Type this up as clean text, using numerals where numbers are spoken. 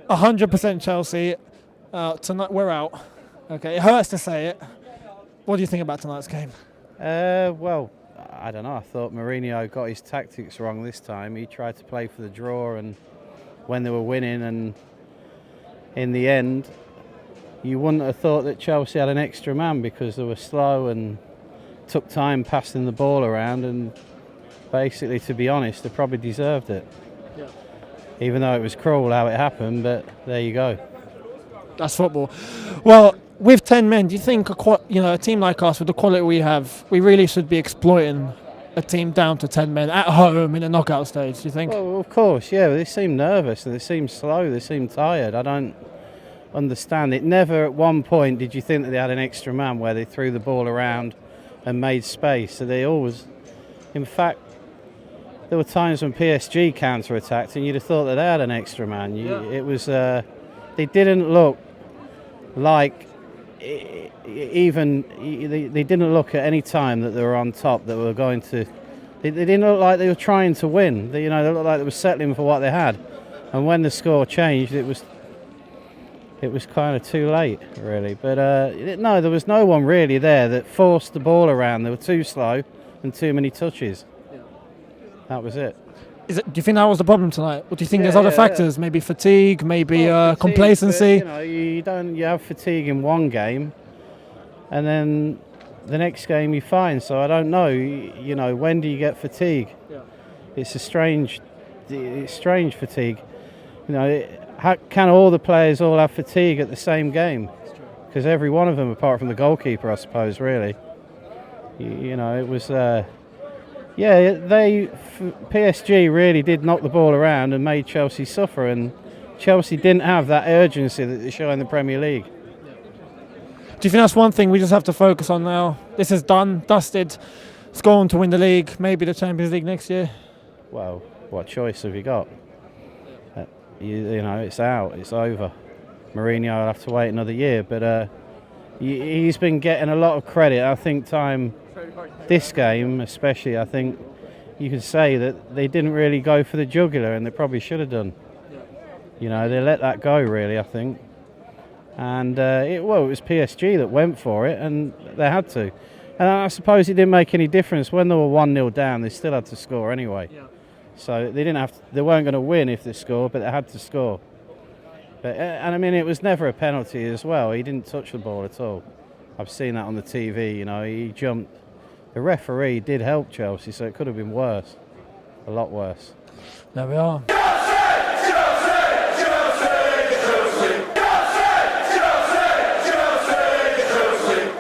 100% Chelsea. Tonight we're out. Okay, it hurts to say it. What do you think about tonight's game? Well, I don't know. I thought Mourinho got his tactics wrong this time. He tried to play for the draw, and when they were winning, and in the end, you wouldn't have thought that Chelsea had an extra man because they were slow and took time passing the ball around, and basically, to be honest, they probably deserved it. Yeah. Even though it was cruel how it happened, but there you go. That's football. Well, with 10 men, do you think a team like us, with the quality we have, we really should be exploiting a team down to 10 men at home in a knockout stage, do you think? Well, of course, yeah. They seem nervous and they seem slow, they seem tired. I don't understand it. Never at one point did you think that they had an extra man where they threw the ball around and made space. So they always, in fact, there were times when PSG counter-attacked and you'd have thought that they had an extra man. It was, they didn't look like, even, they didn't look at any time that they were on top that were going to, they didn't look like they were trying to win. They looked like they were settling for what they had. And when the score changed, it was kind of too late, really. But no, there was no one really there that forced the ball around. They were too slow and too many touches. Yeah. That was it. Do you think that was the problem tonight? Or do you think there's other factors? Maybe fatigue, maybe complacency? But, you have fatigue in one game, and then the next game you're fine. So I don't know. When do you get fatigue? Yeah. It's strange fatigue. Can all the players all have fatigue at the same game? Because every one of them, apart from the goalkeeper, I suppose, really. It was. PSG really did knock the ball around and made Chelsea suffer, and Chelsea didn't have that urgency that they show in the Premier League. Do you think that's one thing we just have to focus on now? This is done, dusted. It's gone to win the league, maybe the Champions League next year. Well, what choice have you got? It's out, it's over. Mourinho will have to wait another year, but he's been getting a lot of credit. I think this game especially, I think you could say that they didn't really go for the jugular, and they probably should have done. They let that go, really, I think. And it was PSG that went for it, and they had to. And I suppose it didn't make any difference. When they were 1-0 down, they still had to score anyway. Yeah. So they weren't going to win if they scored, but they had to score. It was never a penalty as well. He didn't touch the ball at all. I've seen that on the TV, he jumped. The referee did help Chelsea, so it could have been worse. A lot worse. There we are.